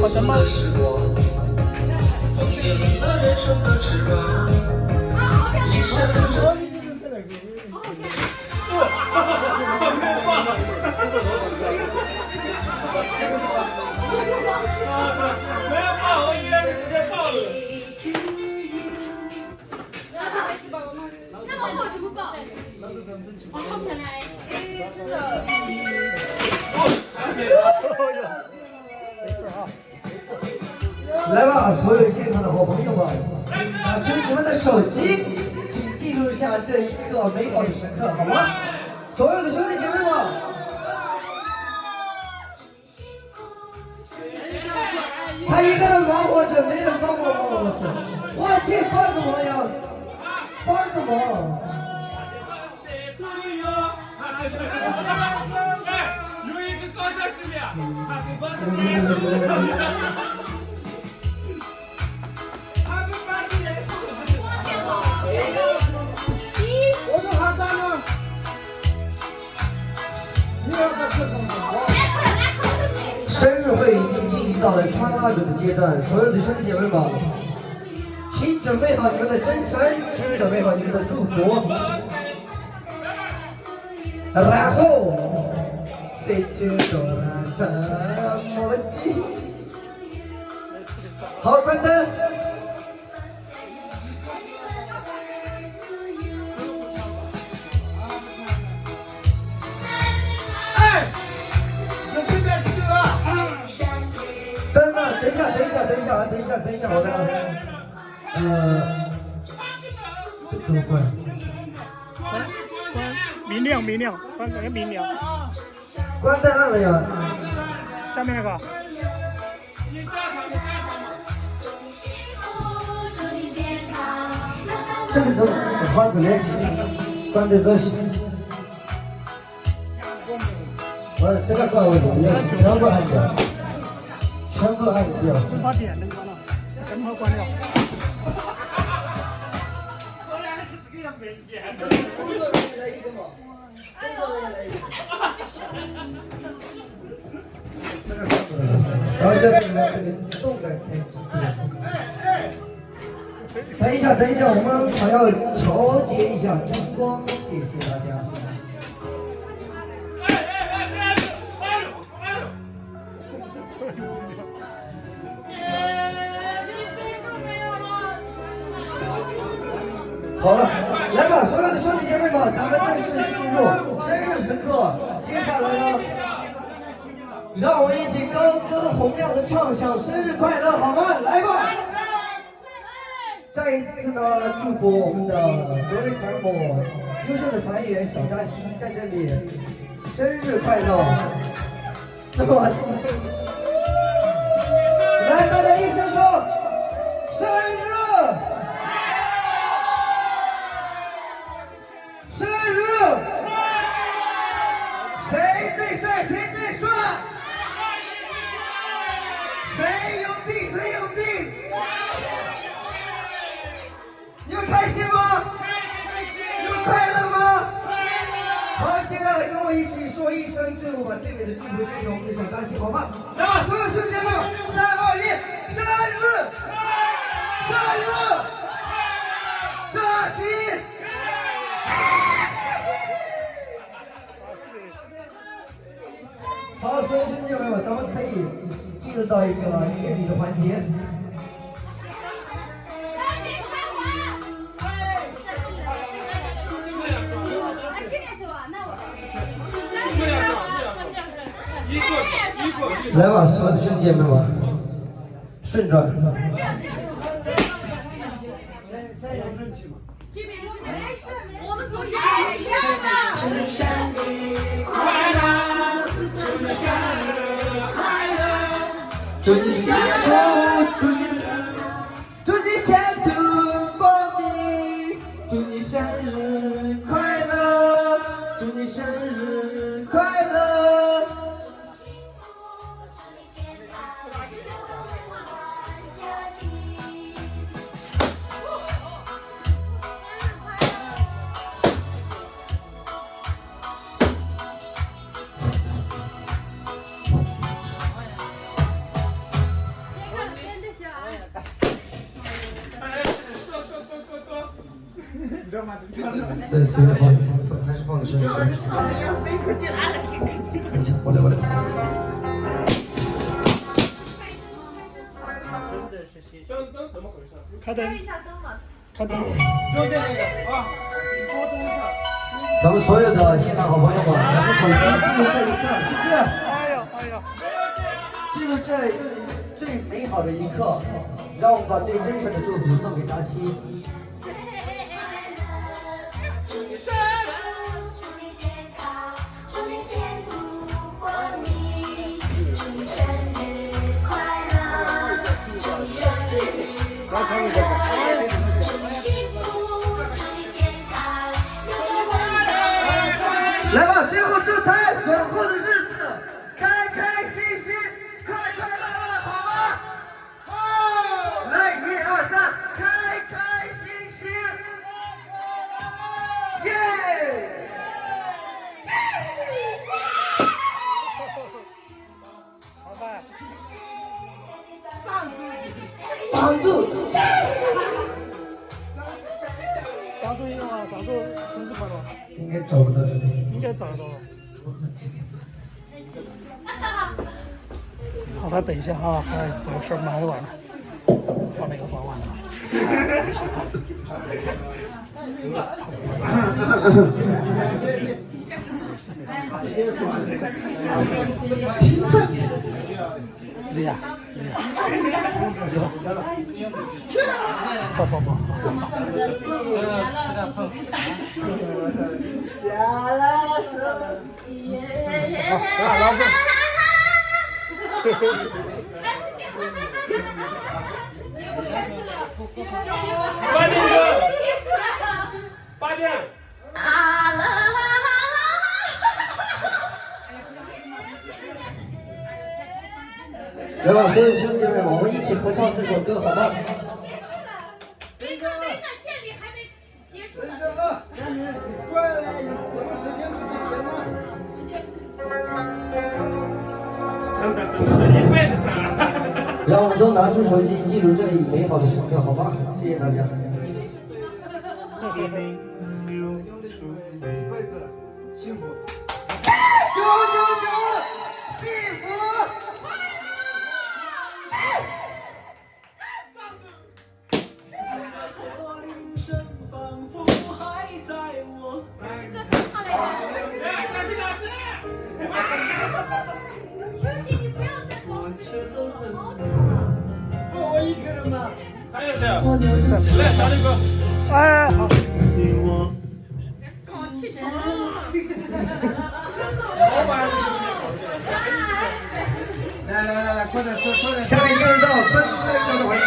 好的吗？没有抱，我以为是直接抱了。那么我怎么抱？我好漂亮哎！真的。来吧，所有现场的好朋友们，拿出你们的手机，请记录下这一个美好的时刻，好吗？所有的兄弟姐妹们，他一个人忙活着，没人帮我忙活着，我去帮个忙呀，帮个忙。哎，有一个高校视频，他给观众。生日会已经进行到了穿蜡烛的阶段，所有的兄弟姐妹们，请准备好你们的真诚，请准备好你们的祝福，然后谁知道了这么近？好，关灯。等一下，我怎么关？明亮，关个明亮。关灯暗了呀。下面那个。这个怎么关不联系？关的热心。这个关我怎么样？全部按掉。全部按掉。只把电灯关了，灯泡关掉。我俩是这个样没电。工作人员来一个嘛。工作人员来一个。这个关不了。然后这个动感开机。等一下，我们还要调节一下灯光，谢谢大家。好了，来吧，所有的兄弟姐妹们，咱们正式进入生日时刻。接下来呢，让我们一起高歌洪亮的唱响生日快乐，好吗？来吧！再一次呢，祝福我们的昨日团伙优秀的团员小扎西在这里生日快乐。那么，来，大家一声说生日。生日，谁最帅？谁最帅？谁有病？谁有病？你们开心吗？你们快乐吗？好，接下来跟我一起说一声祝我最美的祝福送给我们的小扎西，好吗？来吧，所有兄弟们，3、2、1，生日，生日，扎西。好，所有兄弟姐妹们，咱们可以进入到一个献礼的环节。来吧，所有的兄弟姐妹们，顺转。我们组织一起的。祝你生日快乐，祝你生日快乐，祝你幸福，祝你前途光明，祝你生日快乐，祝你生日快乐。对，随着放，还是放个生日歌。等一下，我来。灯怎么回事？开灯，开一下灯嘛。开灯。就这个啊，多东上。咱们所有的现场好朋友们，拿出手机记录这一刻，谢谢。哎呀哎呀，记录这最美好的一刻，让我们把最真诚的祝福送给佳期。祝你生日，祝你健康，祝你前途光明，祝你生日快乐，祝你生日快乐，祝你幸福，祝你健康，有个温柔。来吧，最后祝他转过的日子开开心心、快快乐乐，好吗？好，来1、2、3，开开心心，耶！好吧，长住！张主任啊，张主生日快乐，应该找不到这里。应该找得到。好，再等一下啊，有事忙不完了，放那个放完了。这样，不，8点钟，8点。来吧，所有兄弟姐妹们，我们一起合唱这首歌，好吗？等一下，献礼还没结束呢。等一辈子等。让我们都拿出手机记录这一美好的时刻，好吗？谢谢大家。幸福，999，幸福。开心老师。兄弟，你不要再光了，好吵啊！还有谁？来，小李哥。哎，好。老板。来，快点，下面进入到分队的环节。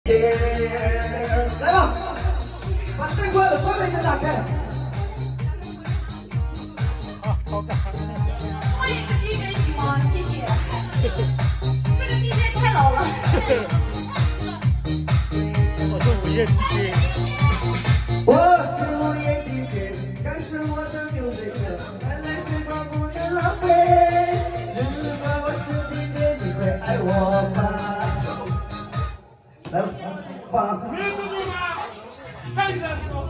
来吧，把灯关了，关门就打开。啊，超感。换一个 DJ 行吗？谢谢。这个 DJ 太老了。我是午夜 DJ。我是午夜 DJ， 感受我的牛嘴歌，看来时光不能浪费。如果我是 DJ， 你会爱我吗？来了，画。没有做过吗？太难做了。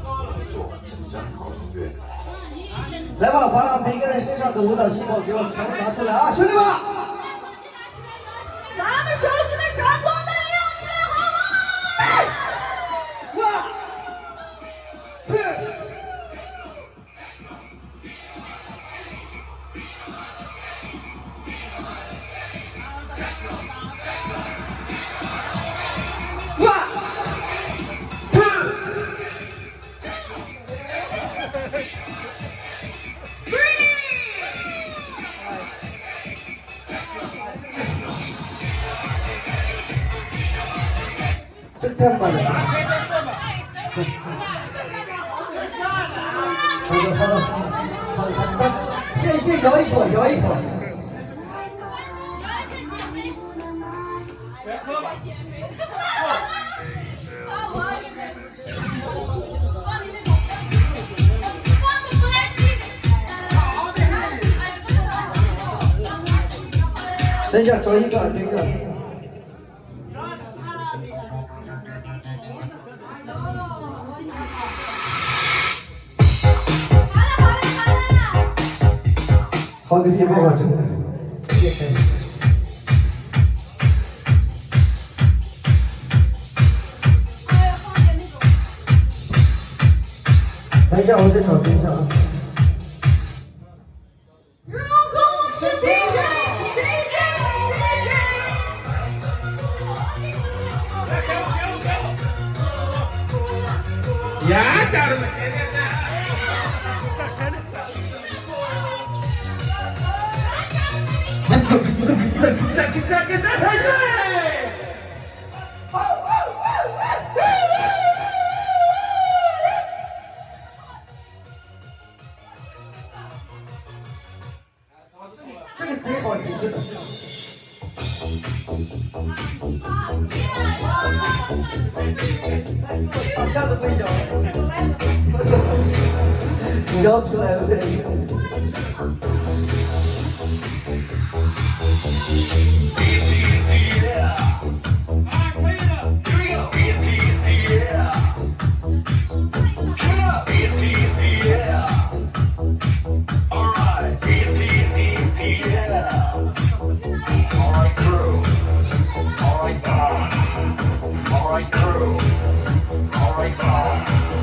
来吧，把每个人身上的舞蹈细胞给我全部拿出来啊，兄弟们！咱们手机的闪光灯亮起来好吗？这太慢了。好的，先摇一波，摇一波。等一下，找一个，这个。好个地方啊，真的。等一下，我再找对象啊。如果我是 DJ， 是 DJ， 是 DJ。呀，家人们，这个贼好听，真的。一下子不摇，摇出来了这个。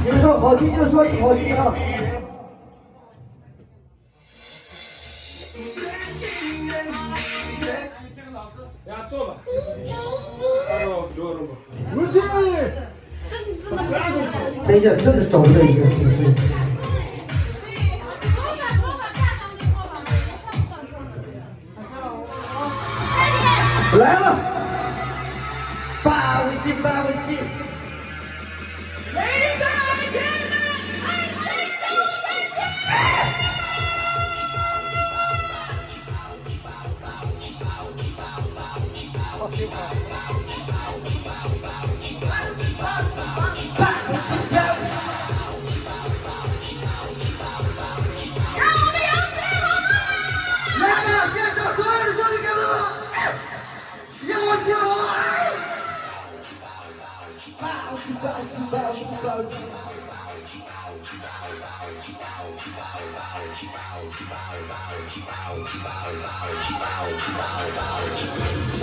你们说好听就说好听啊！呀，坐吧。哎呦，坐着吧。不去。等一下，真的找不到一个。来了，857，857。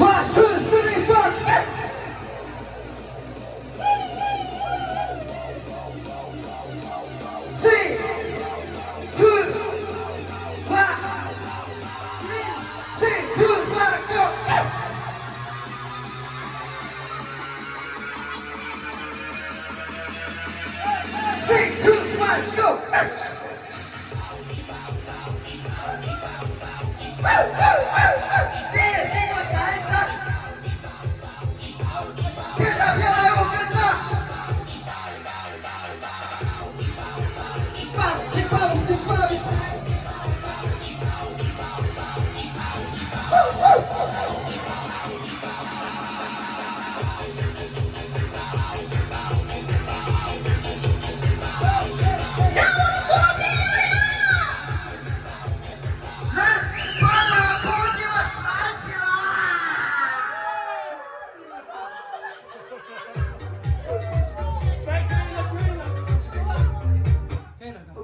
One, 2, 3, 4. Three, 2, 1. 3, 2, 1, go. Three, 2, 1, go.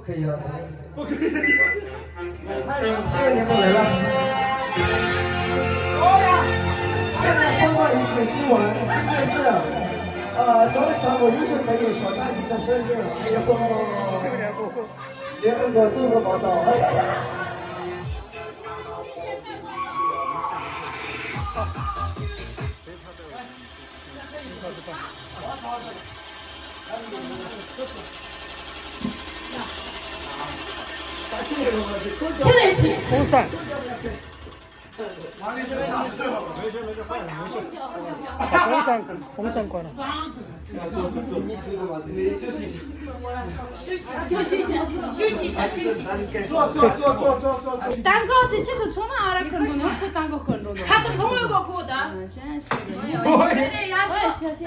可以啊，不可以。新闻节目来了。现在播报一个新闻，今天是中国艺术专业小扎西的生日。哎呦，联合国综合报道。风扇。把风扇关了。休息一下。蛋糕是这个充满了，可能不蛋糕很多的。他都从一个口的。真是的。我也谢谢。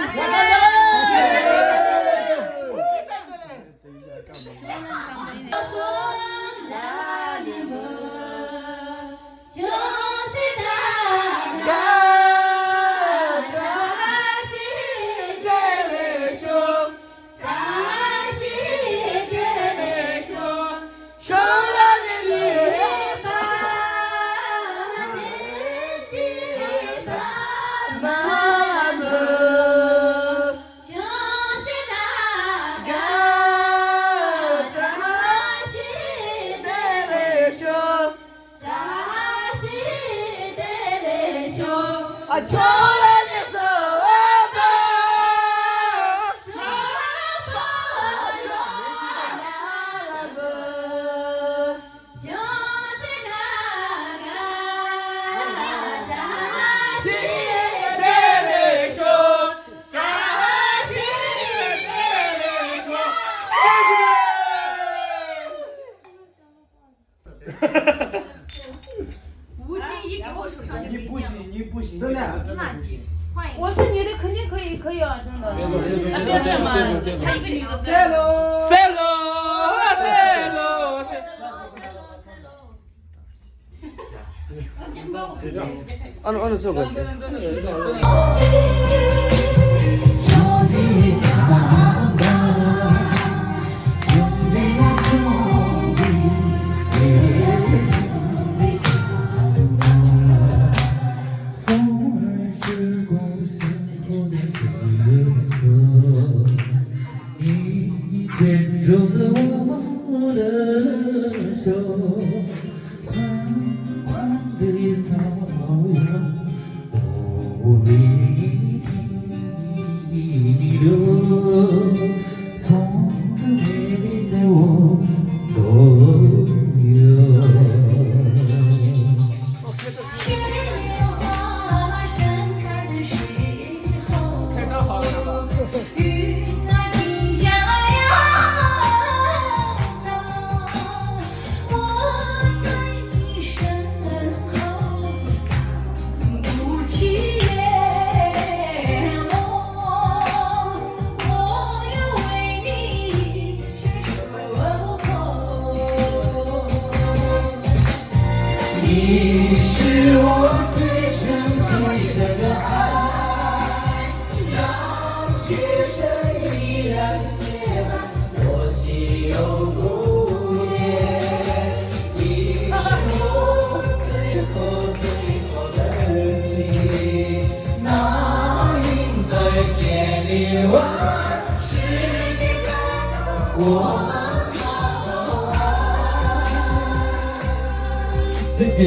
吴京一给我手上就没电了。你不行，真的。我是女的，肯定可以啊，真的。别这么，还一个女的。塞喽。按照这个。牵住了我的手，宽宽的草原，无力地流，从此陪在我左右。雪花盛开的时候，云儿停下来呀。你是我最深的爱，让曲声依然接伴我心永不言。你是我最后的情，那云在千里外，是你在我们好爱。谢谢。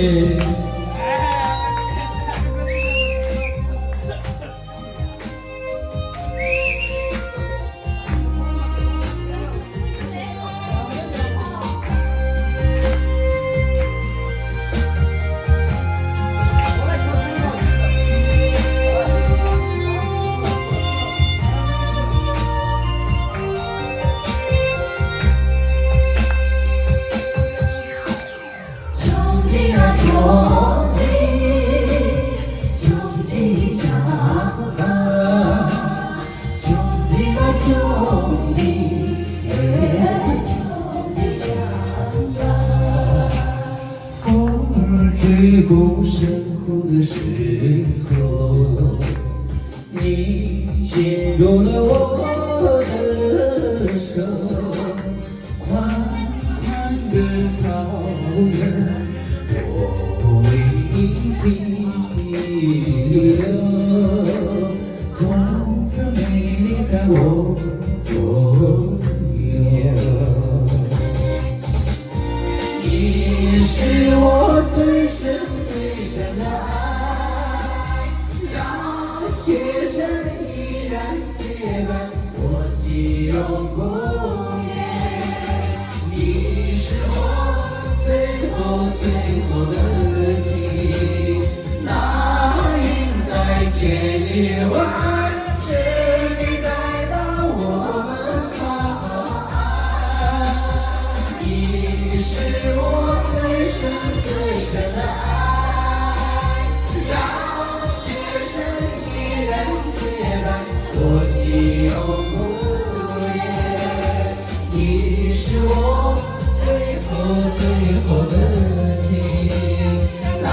吹过身后的时候，你牵住了我的手，宽人，我为你流。从此美丽在我左右。你是我最深最深的爱，让雪山依然结伴我喜容共颜。你是我最后最后的情，那云在千里外，时机再到我们好好爱。你是我最深最深的爱，让雪山依然结伴我喜容共颜。你是我最后最后的情，那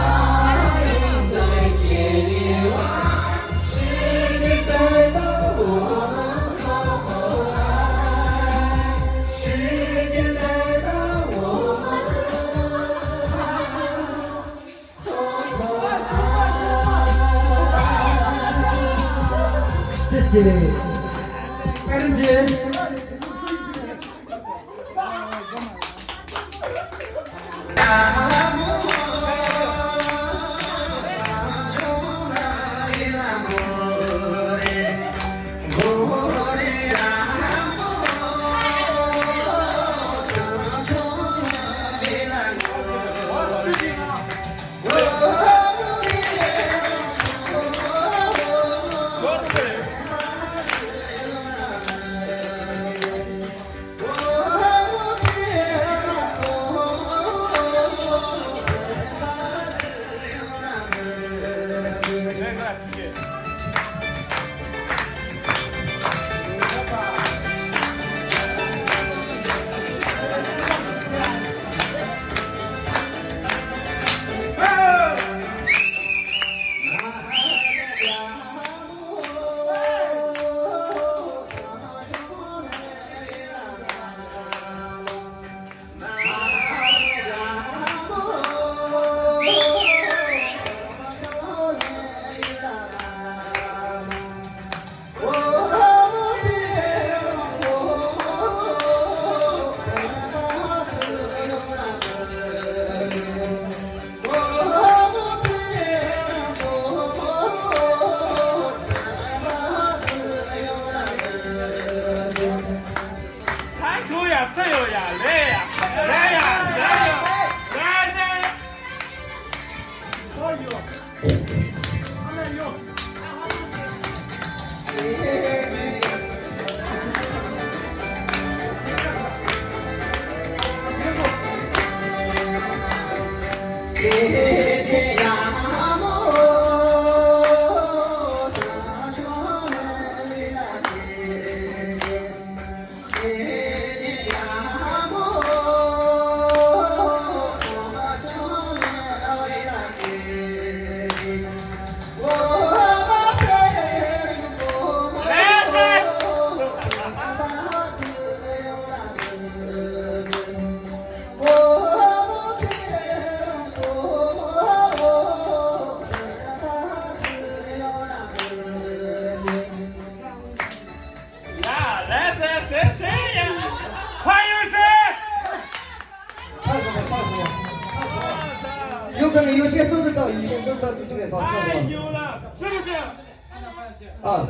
云在千里外，时机再到我们好好爱，时间再到我们好好爱。谢谢，爱人姐。有可能有些收得到，有些收不到就给放这太牛了，是不是？啊。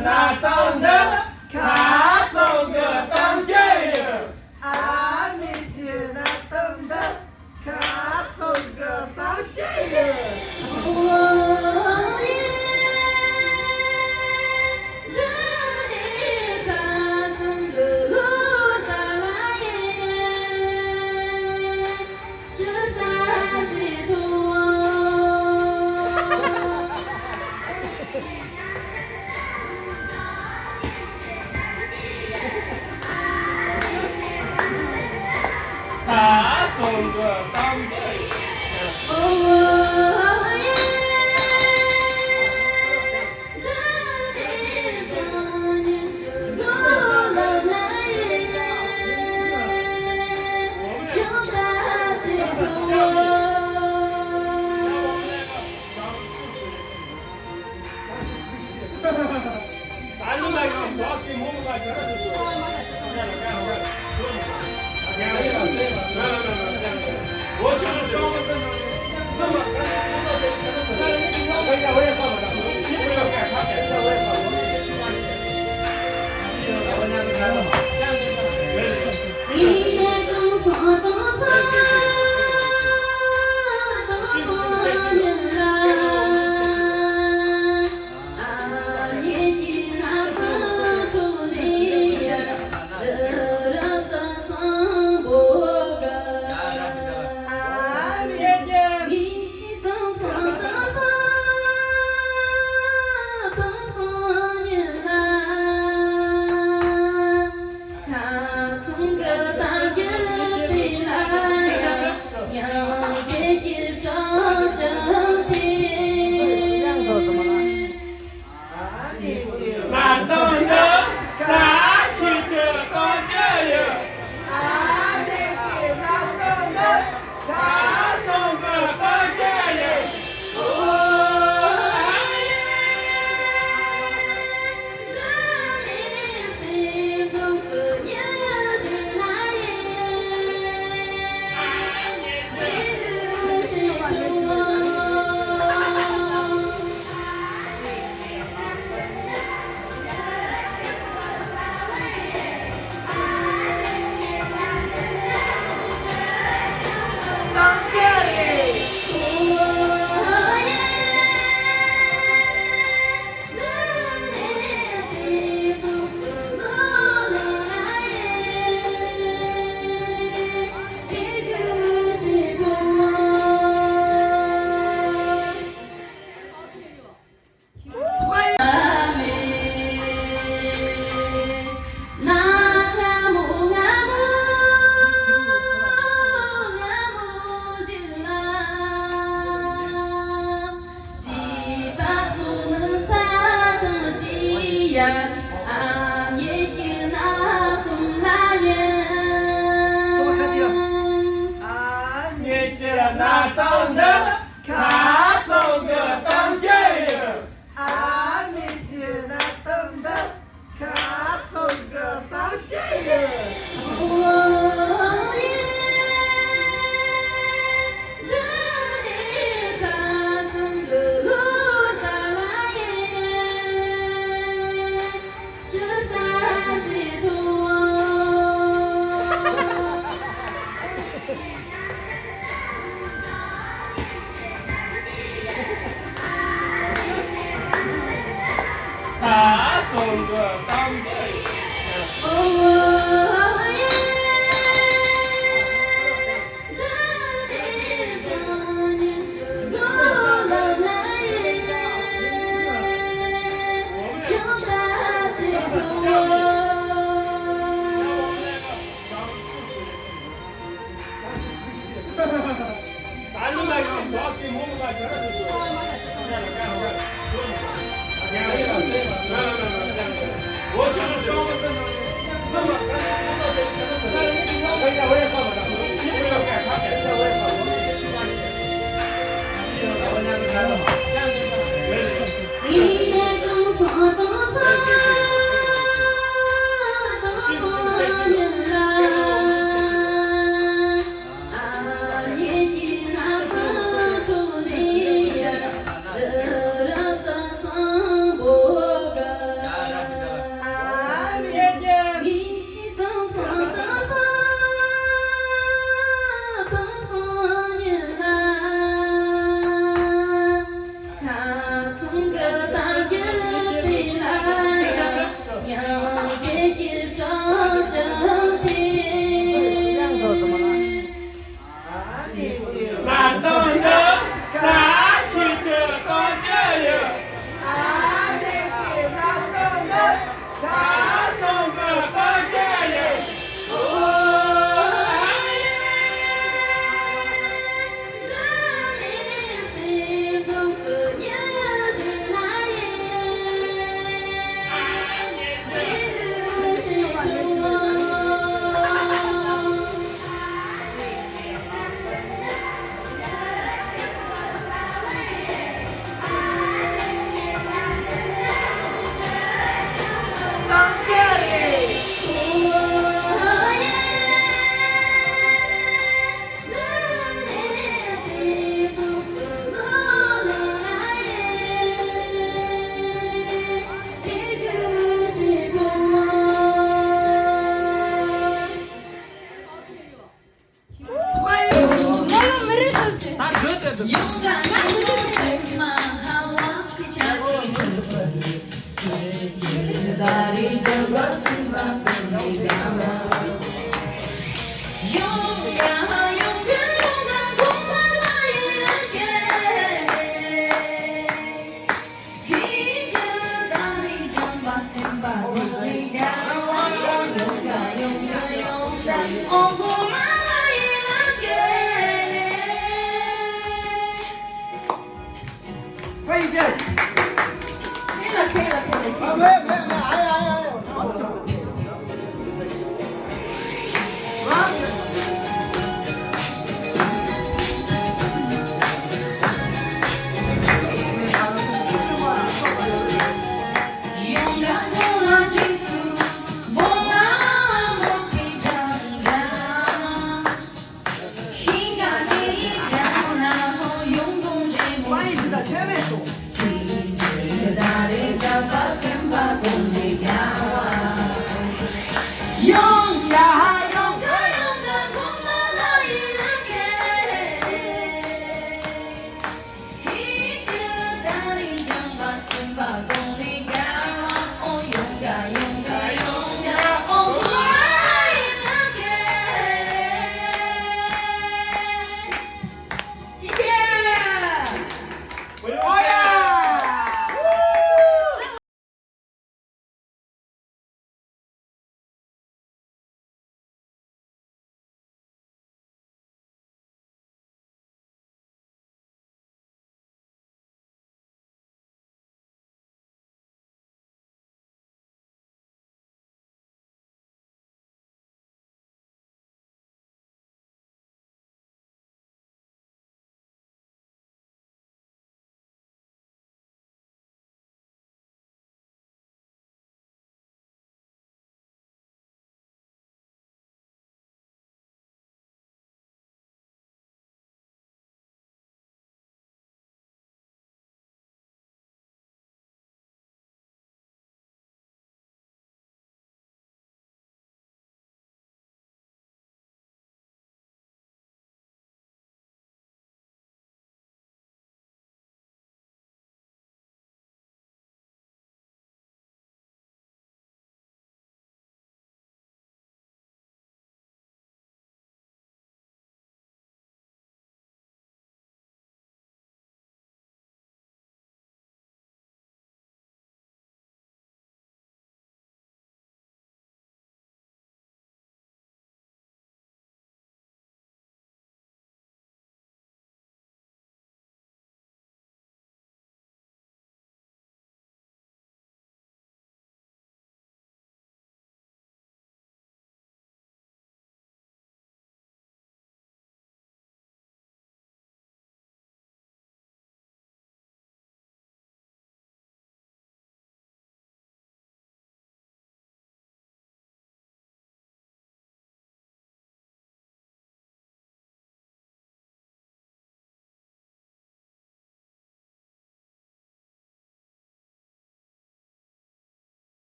那当的看送个当电影，啊，你记得。他送个大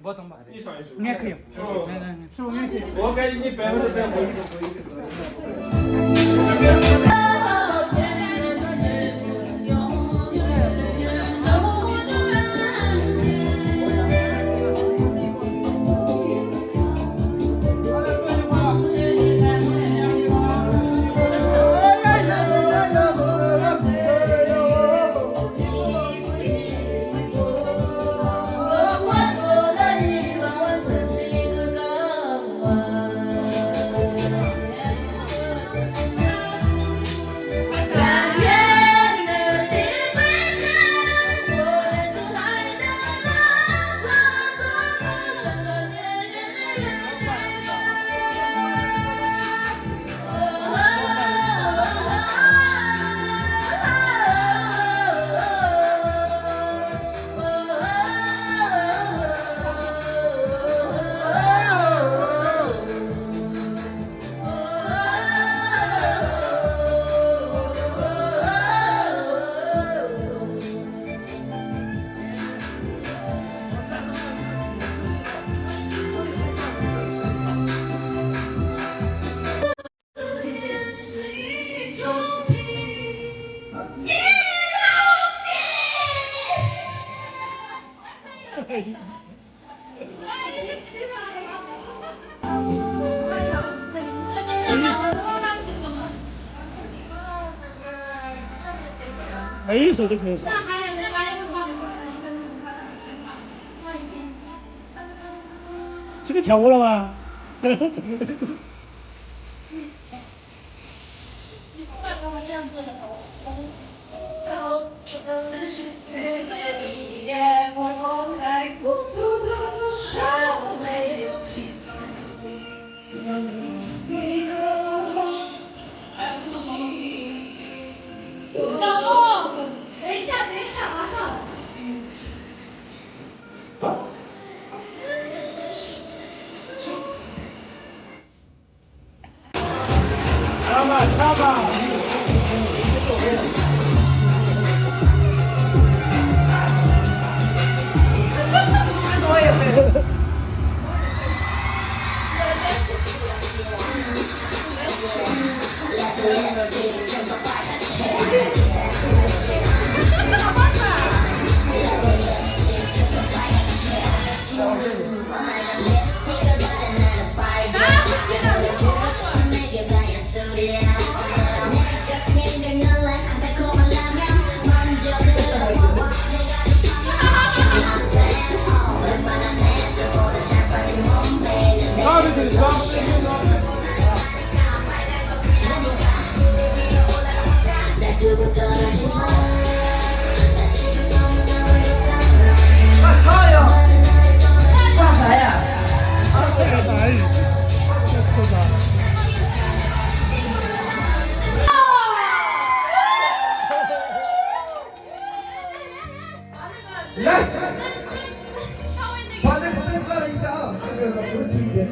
我懂吧？你上一首。俺可以。是不是俺可以？我感觉你100%会。每一首都可以唱。这个跳舞了吗？唱吧。来，把那个灯关一下啊，那个不是轻一点。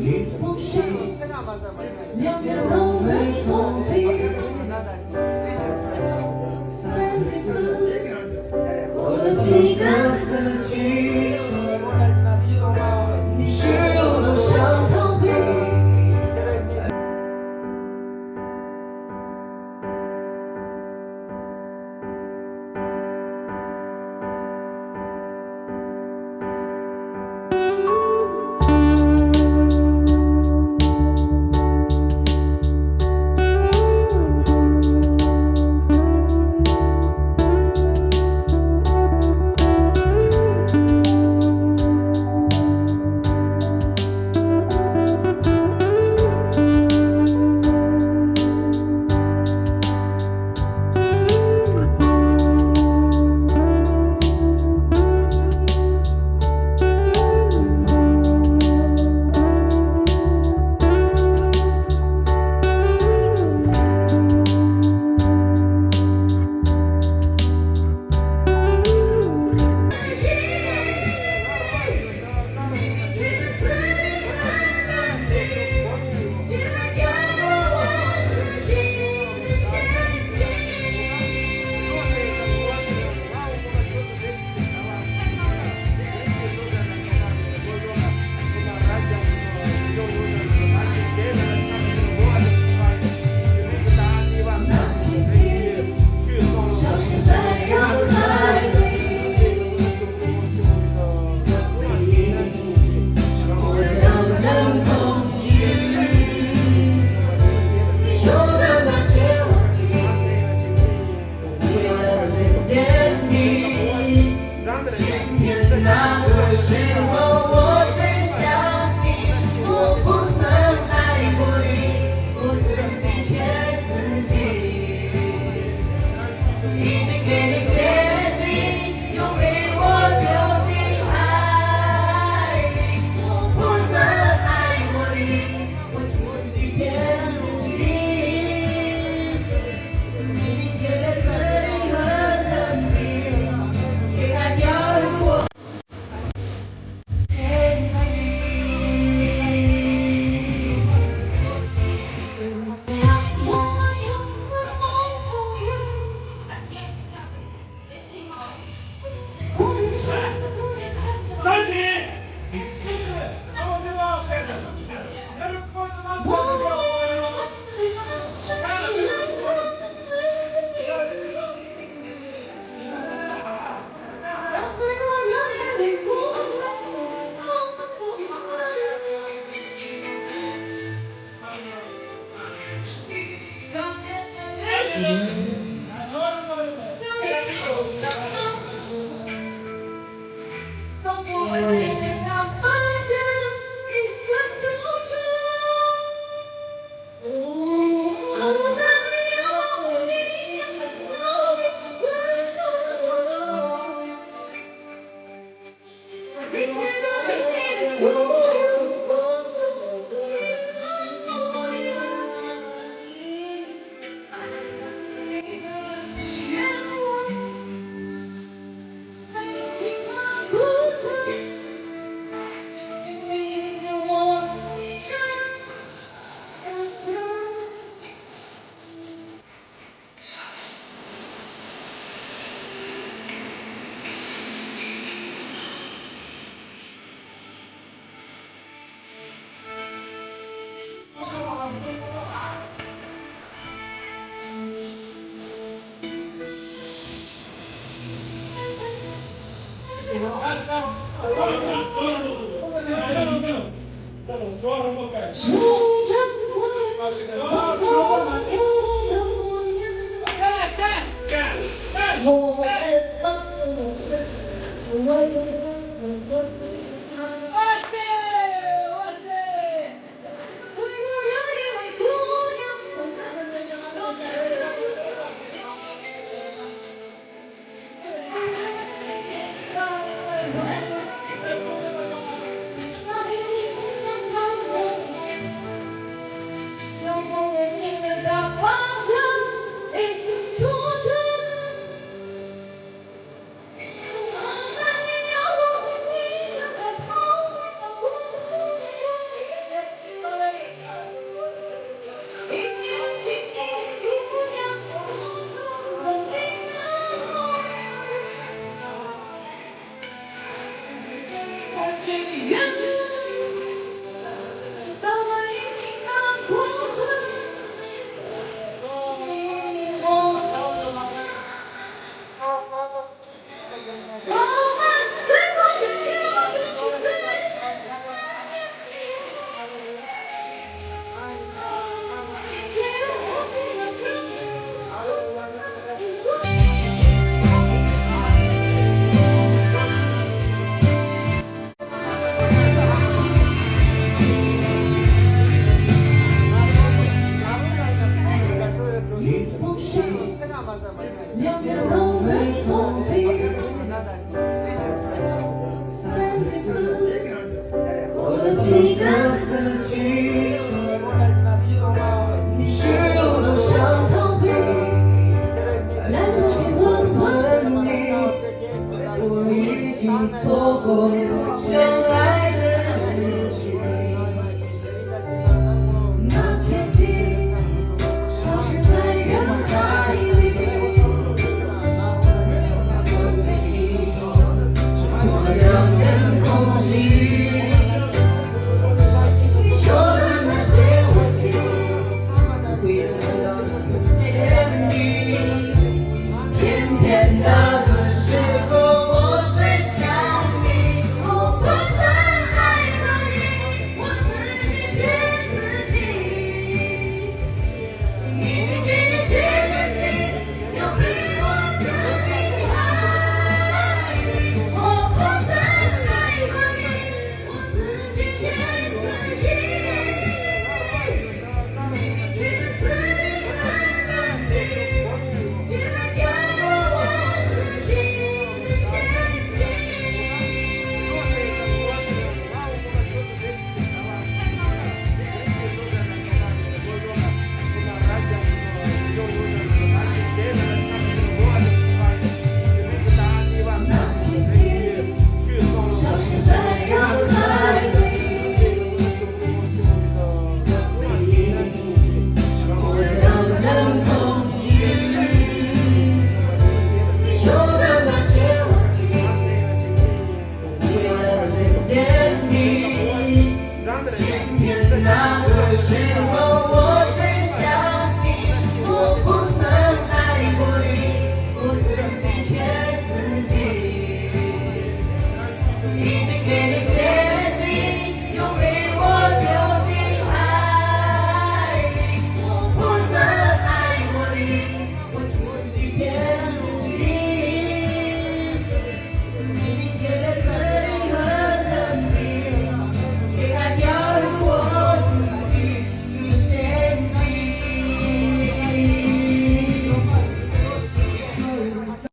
一封信，两个都没同频，三个字，过了几个四季，你是有多想逃避？去远路，当我已经看过这。一封信，两个都没同频，三个字，过了几个四季，你是有多想逃避，来不及问问你，我已经错过相爱的日期。那天地消失在人海里，多让人恐惧。你说的那些问题，为了见你，偏偏那个时候我最想你。我不曾爱过你，我自己骗自己。已经给你写的信，有比我更厉害。我不曾爱过你，我自己骗自己。觉得自己很冷静，居然掉入我自己的陷阱。那天地消失在人海里，回忆多让人恐惧。你说的那些问题，为了见你，偏偏那个时候。